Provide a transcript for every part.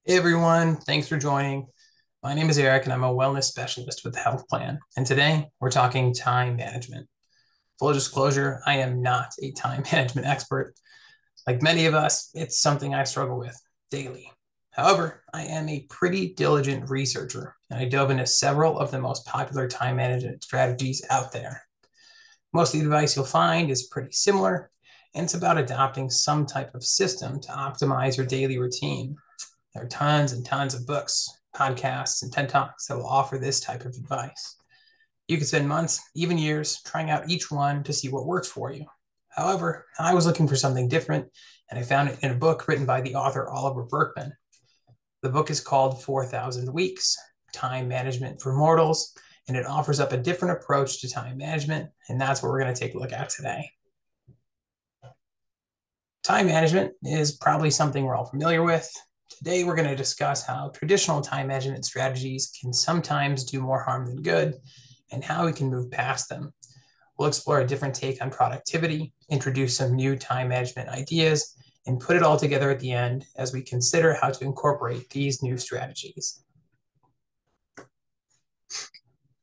Hey everyone, thanks for joining. My name is Eric and I'm a wellness specialist with the Health Plan. And today we're talking time management. Full disclosure, I am not a time management expert. Like many of us, it's something I struggle with daily. However, I am a pretty diligent researcher and I dove into several of the most popular time management strategies out there. Most of the advice you'll find is pretty similar, and it's about adopting some type of system to optimize your daily routine. There are tons and tons of books, podcasts, and TED Talks that will offer this type of advice. You could spend months, even years, trying out each one to see what works for you. However, I was looking for something different, and I found it in a book written by the author Oliver Burkeman. The book is called 4,000 Weeks, Time Management for Mortals, and it offers up a different approach to time management, and that's what we're going to take a look at today. Time management is probably something we're all familiar with. Today, we're going to discuss how traditional time management strategies can sometimes do more harm than good and how we can move past them. We'll explore a different take on productivity, introduce some new time management ideas, and put it all together at the end as we consider how to incorporate these new strategies.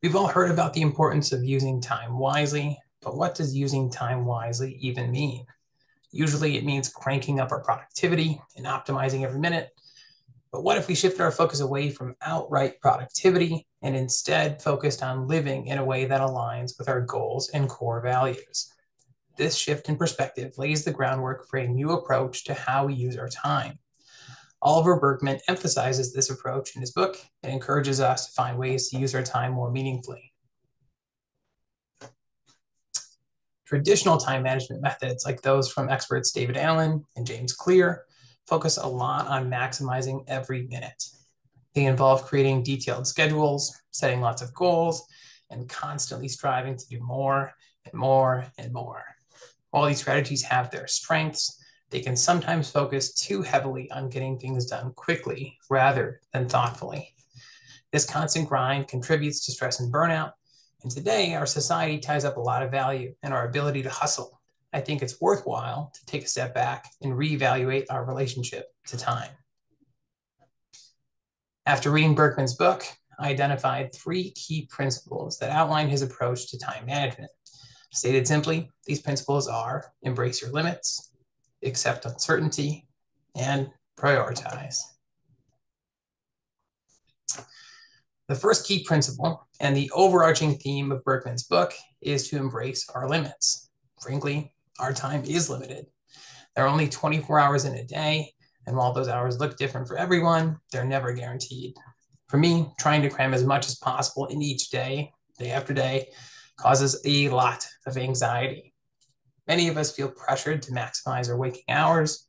We've all heard about the importance of using time wisely, but what does using time wisely even mean? Usually it means cranking up our productivity and optimizing every minute. But what if we shifted our focus away from outright productivity and instead focused on living in a way that aligns with our goals and core values? This shift in perspective lays the groundwork for a new approach to how we use our time. Oliver Burkeman emphasizes this approach in his book and encourages us to find ways to use our time more meaningfully. Traditional time management methods, like those from experts David Allen and James Clear, focus a lot on maximizing every minute. They involve creating detailed schedules, setting lots of goals, and constantly striving to do more and more and more. While these strategies have their strengths, they can sometimes focus too heavily on getting things done quickly rather than thoughtfully. This constant grind contributes to stress and burnout, and today our society ties up a lot of value in our ability to hustle. I think it's worthwhile to take a step back and reevaluate our relationship to time. After reading Burkeman's book, I identified 3 key principles that outline his approach to time management. Stated simply, these principles are embrace your limits, accept uncertainty, and prioritize. The first key principle and the overarching theme of Burkeman's book is to embrace our limits. Frankly, our time is limited. There are only 24 hours in a day, and while those hours look different for everyone, they're never guaranteed. For me, trying to cram as much as possible in each day, day after day, causes a lot of anxiety. Many of us feel pressured to maximize our waking hours.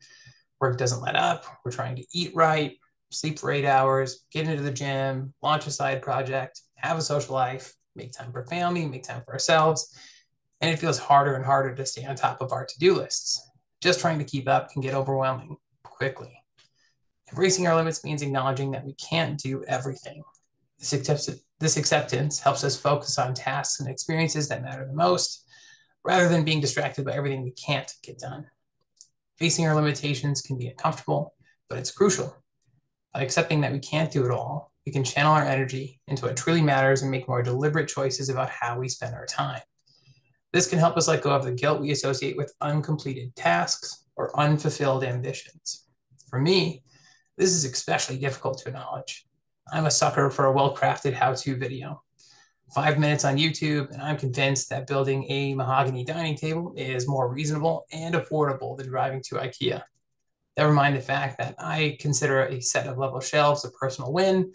Work doesn't let up. We're trying to eat right, sleep for 8 hours, get into the gym, launch a side project, have a social life, make time for family, make time for ourselves. And it feels harder and harder to stay on top of our to-do lists. Just trying to keep up can get overwhelming quickly. Embracing our limits means acknowledging that we can't do everything. This acceptance helps us focus on tasks and experiences that matter the most, rather than being distracted by everything we can't get done. Facing our limitations can be uncomfortable, but it's crucial. By accepting that we can't do it all, we can channel our energy into what truly matters and make more deliberate choices about how we spend our time. This can help us let go of the guilt we associate with uncompleted tasks or unfulfilled ambitions. For me, this is especially difficult to acknowledge. I'm a sucker for a well-crafted how-to video. 5 minutes on YouTube, and I'm convinced that building a mahogany dining table is more reasonable and affordable than driving to IKEA. Never mind the fact that I consider a set of level shelves a personal win.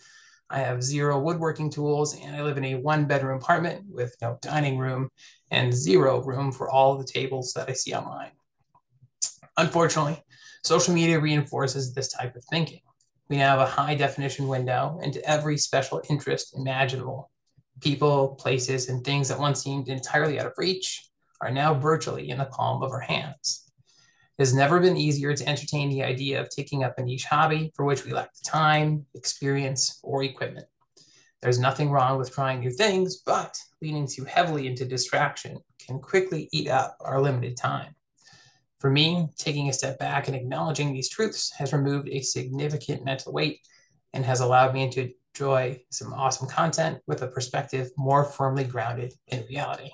I have 0 woodworking tools, and I live in a 1-bedroom apartment with no dining room and 0 room for all of the tables that I see online. Unfortunately, social media reinforces this type of thinking. We now have a high-definition window into every special interest imaginable. People, places, and things that once seemed entirely out of reach are now virtually in the palm of our hands. It has never been easier to entertain the idea of taking up a niche hobby for which we lack the time, experience, or equipment. There's nothing wrong with trying new things, but leaning too heavily into distraction can quickly eat up our limited time. For me, taking a step back and acknowledging these truths has removed a significant mental weight and has allowed me to enjoy some awesome content with a perspective more firmly grounded in reality.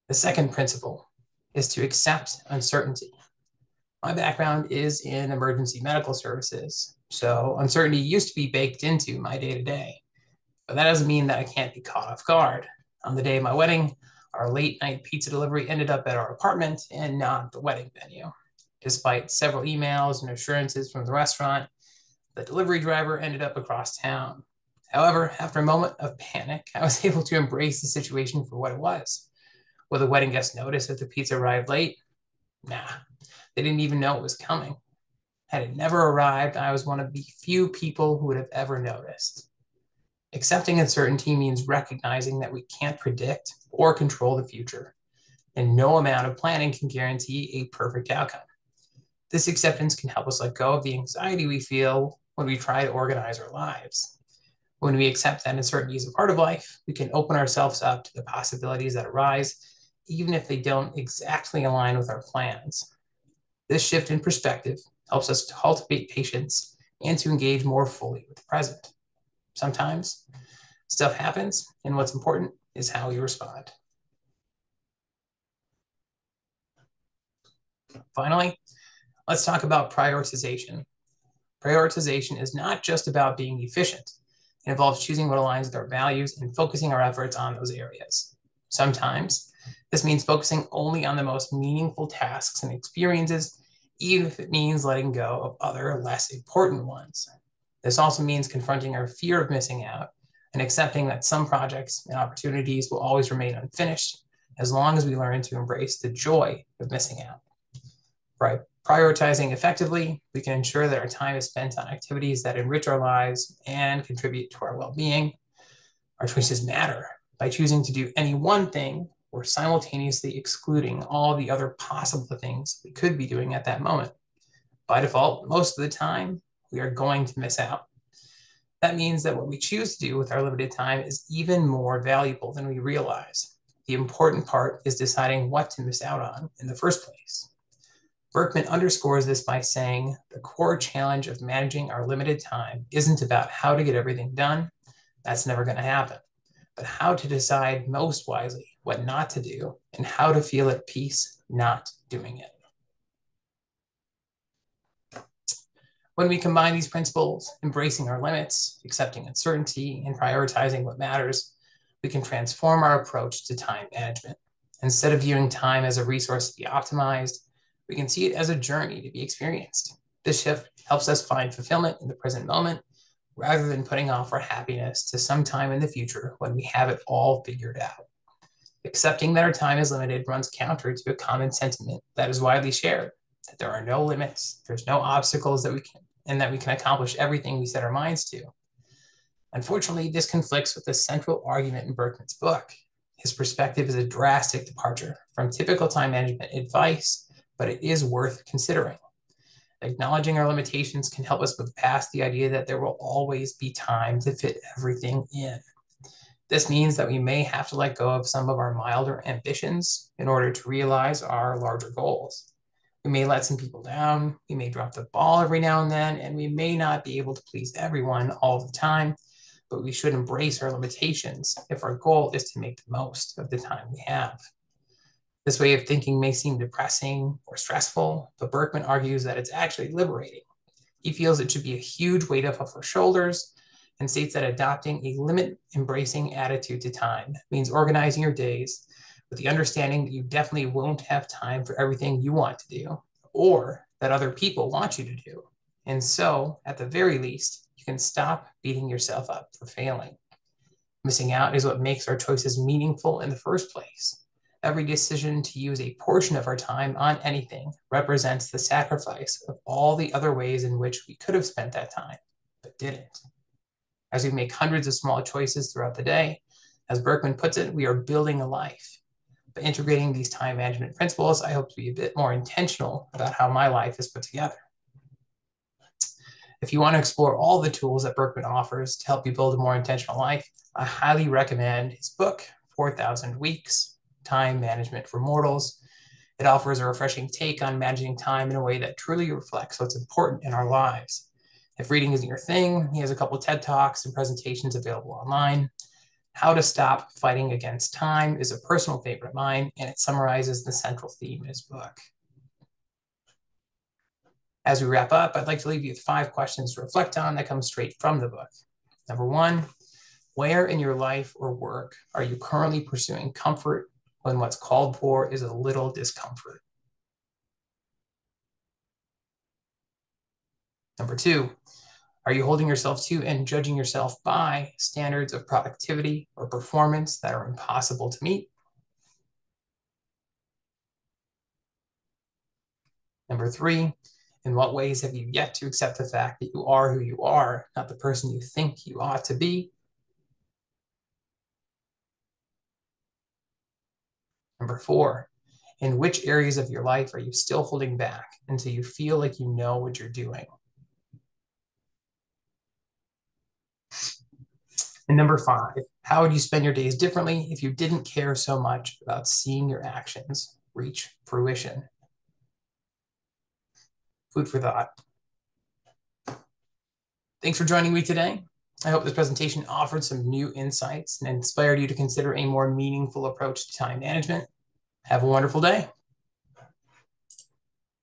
The second principle is to accept uncertainty. My background is in emergency medical services, so uncertainty used to be baked into my day-to-day. But that doesn't mean that I can't be caught off guard. On the day of my wedding, our late night pizza delivery ended up at our apartment and not the wedding venue. Despite several emails and assurances from the restaurant, the delivery driver ended up across town. However, after a moment of panic, I was able to embrace the situation for what it was. Will the wedding guests notice if the pizza arrived late? Nah, they didn't even know it was coming. Had it never arrived, I was one of the few people who would have ever noticed. Accepting uncertainty means recognizing that we can't predict or control the future, and no amount of planning can guarantee a perfect outcome. This acceptance can help us let go of the anxiety we feel when we try to organize our lives. When we accept that uncertainty is a part of life, we can open ourselves up to the possibilities that arise, even if they don't exactly align with our plans. This shift in perspective helps us to cultivate patience and to engage more fully with the present. Sometimes stuff happens, and what's important is how we respond. Finally, let's talk about prioritization. Prioritization is not just about being efficient. It involves choosing what aligns with our values and focusing our efforts on those areas. Sometimes this means focusing only on the most meaningful tasks and experiences, even if it means letting go of other less important ones. This also means confronting our fear of missing out and accepting that some projects and opportunities will always remain unfinished as long as we learn to embrace the joy of missing out. By prioritizing effectively, we can ensure that our time is spent on activities that enrich our lives and contribute to our well-being. Our choices matter. By choosing to do any one thing, we're simultaneously excluding all the other possible things we could be doing at that moment. By default, most of the time, we are going to miss out. That means that what we choose to do with our limited time is even more valuable than we realize. The important part is deciding what to miss out on in the first place. Berkman underscores this by saying the core challenge of managing our limited time isn't about how to get everything done. That's never going to happen. But how to decide most wisely what not to do and how to feel at peace not doing it. When we combine these principles, embracing our limits, accepting uncertainty, and prioritizing what matters, we can transform our approach to time management. Instead of viewing time as a resource to be optimized, we can see it as a journey to be experienced. This shift helps us find fulfillment in the present moment rather than putting off our happiness to some time in the future when we have it all figured out. Accepting that our time is limited runs counter to a common sentiment that is widely shared, that there are no limits, there's no obstacles that we can accomplish everything we set our minds to. Unfortunately, this conflicts with the central argument in Berkman's book. His perspective is a drastic departure from typical time management advice, but it is worth considering. Acknowledging our limitations can help us move past the idea that there will always be time to fit everything in. This means that we may have to let go of some of our milder ambitions in order to realize our larger goals. We may let some people down, we may drop the ball every now and then, and we may not be able to please everyone all the time, but we should embrace our limitations if our goal is to make the most of the time we have. This way of thinking may seem depressing or stressful, but Berkman argues that it's actually liberating. He feels it should be a huge weight off our shoulders and states that adopting a limit-embracing attitude to time means organizing your days with the understanding that you definitely won't have time for everything you want to do or that other people want you to do. And so, at the very least, you can stop beating yourself up for failing. Missing out is what makes our choices meaningful in the first place. Every decision to use a portion of our time on anything represents the sacrifice of all the other ways in which we could have spent that time, but didn't. As we make hundreds of small choices throughout the day, as Berkman puts it, we are building a life. By integrating these time management principles, I hope to be a bit more intentional about how my life is put together. If you want to explore all the tools that Berkman offers to help you build a more intentional life, I highly recommend his book, 4,000 Weeks, Time Management for Mortals. It offers a refreshing take on managing time in a way that truly reflects what's important in our lives. If reading isn't your thing, he has a couple TED Talks and presentations available online. How to Stop Fighting Against Time is a personal favorite of mine, and it summarizes the central theme in his book. As we wrap up, I'd like to leave you with 5 questions to reflect on that come straight from the book. Number 1, where in your life or work are you currently pursuing comfort when what's called for is a little discomfort? Number 2, are you holding yourself to and judging yourself by standards of productivity or performance that are impossible to meet? Number 3, in what ways have you yet to accept the fact that you are who you are, not the person you think you ought to be? Number 4, in which areas of your life are you still holding back until you feel like you know what you're doing? And number 5, how would you spend your days differently if you didn't care so much about seeing your actions reach fruition? Food for thought. Thanks for joining me today. I hope this presentation offered some new insights and inspired you to consider a more meaningful approach to time management. Have a wonderful day.